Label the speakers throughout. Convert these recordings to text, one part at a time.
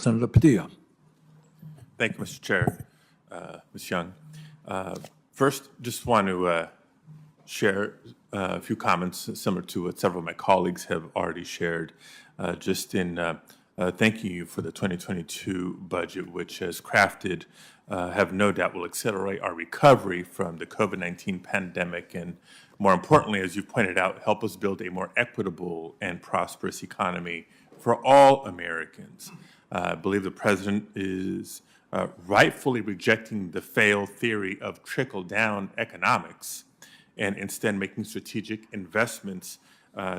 Speaker 1: Senator Padilla.
Speaker 2: Thank you, Mr. Chair. Ms. Young. First, just want to share a few comments similar to what several of my colleagues have already shared, just in thanking you for the 2022 budget, which has crafted, have no doubt will accelerate our recovery from the COVID-19 pandemic, and more importantly, as you pointed out, help us build a more equitable and prosperous economy for all Americans. I believe the president is rightfully rejecting the failed theory of trickle-down economics and instead making strategic investments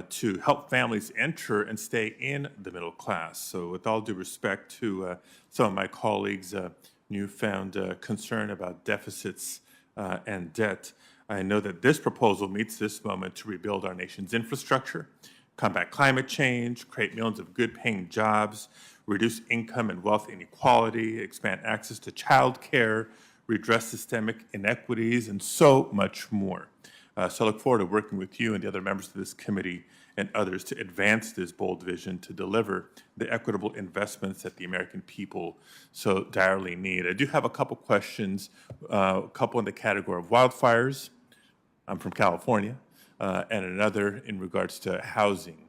Speaker 2: to help families enter and stay in the middle class. So with all due respect to some of my colleagues' newfound concern about deficits and debt, I know that this proposal meets this moment to rebuild our nation's infrastructure, combat climate change, create millions of good-paying jobs, reduce income and wealth inequality, expand access to child care, redress systemic inequities, and so much more. So I look forward to working with you and the other members of this committee and others to advance this bold vision to deliver the equitable investments that the American people so direly need. I do have a couple questions, a couple in the category of wildfires. I'm from California, and another in regards to housing.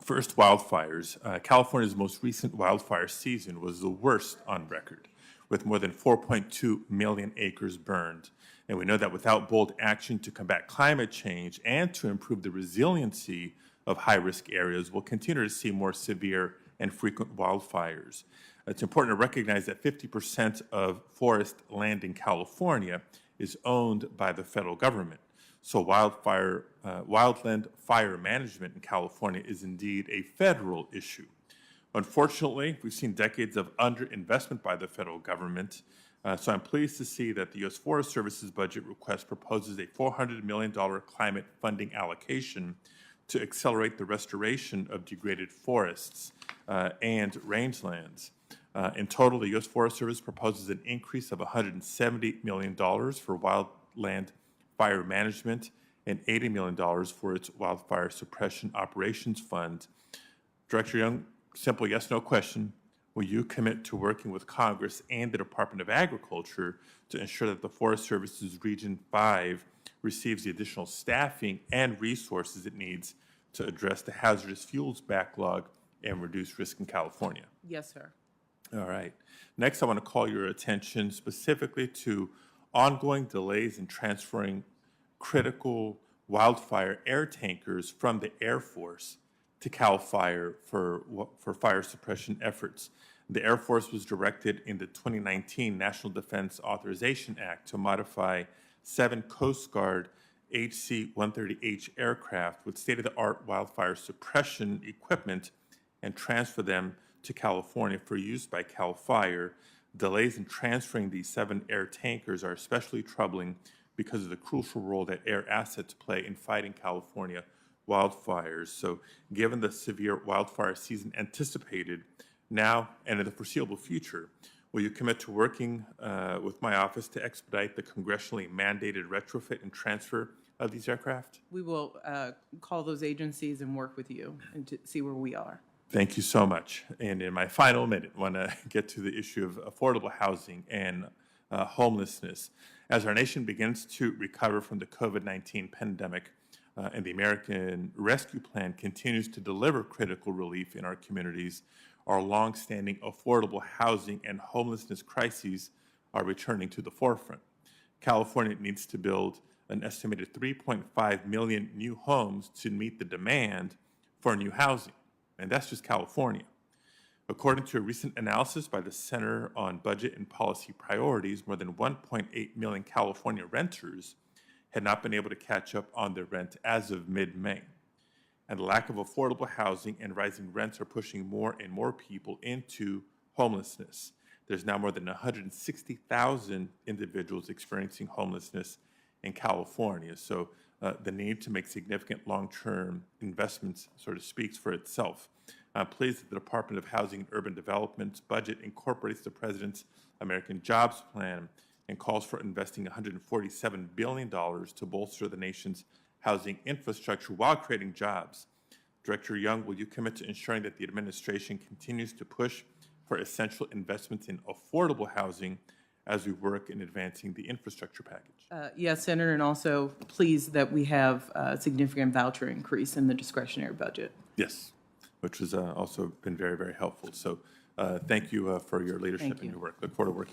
Speaker 2: First, wildfires. California's most recent wildfire season was the worst on record, with more than 4.2 million acres burned. And we know that without bold action to combat climate change and to improve the resiliency of high-risk areas, we'll continue to see more severe and frequent wildfires. It's important to recognize that 50% of forest land in California is owned by the federal government. So wildland fire management in California is indeed a federal issue. Unfortunately, we've seen decades of underinvestment by the federal government. So I'm pleased to see that the U.S. Forest Service's budget request proposes a $400 million climate funding allocation to accelerate the restoration of degraded forests and rangelands. In total, the U.S. Forest Service proposes an increase of $170 million for wildland fire management and $80 million for its wildfire suppression operations fund. Director Young, simple yes, no question. Will you commit to working with Congress and the Department of Agriculture to ensure that the Forest Service's Region 5 receives the additional staffing and resources it needs to address the hazardous fuels backlog and reduce risk in California?
Speaker 3: Yes, sir.
Speaker 2: All right. Next, I want to call your attention specifically to ongoing delays in transferring critical wildfire air tankers from the Air Force to CAL FIRE for fire suppression efforts. The Air Force was directed in the 2019 National Defense Authorization Act to modify 7 Coast Guard HC-130H aircraft with state-of-the-art wildfire suppression equipment and transfer them to California for use by CAL FIRE. Delays in transferring these 7 air tankers are especially troubling because of the crucial role that air assets play in fighting California wildfires. So given the severe wildfire season anticipated now and in the foreseeable future, will you commit to working with my office to expedite the congressionally mandated retrofit and transfer of these aircraft?
Speaker 3: We will call those agencies and work with you and to see where we are.
Speaker 2: Thank you so much. And in my final minute, I want to get to the issue of affordable housing and homelessness. As our nation begins to recover from the COVID-19 pandemic and the American Rescue Plan continues to deliver critical relief in our communities, our longstanding affordable housing and homelessness crises are returning to the forefront. California needs to build an estimated 3.5 million new homes to meet the demand for new housing. And that's just California. According to a recent analysis by the Center on Budget and Policy Priorities, more than 1.8 million California renters had not been able to catch up on their rent as of mid-May. And the lack of affordable housing and rising rents are pushing more and more people into homelessness. There's now more than 160,000 individuals experiencing homelessness in California. So the need to make significant long-term investments sort of speaks for itself. I'm pleased that the Department of Housing and Urban Development's budget incorporates the President's American Jobs Plan and calls for investing $147 billion to bolster the nation's housing infrastructure while creating jobs. Director Young, will you commit to ensuring that the administration continues to push for essential investments in affordable housing as we work in advancing the infrastructure package?
Speaker 3: Yes, Senator, and also pleased that we have a significant voucher increase in the discretionary budget.
Speaker 2: Yes, which has also been very, very helpful. So thank you for your leadership
Speaker 3: Thank
Speaker 2: and
Speaker 3: you.
Speaker 2: your work. Look forward to working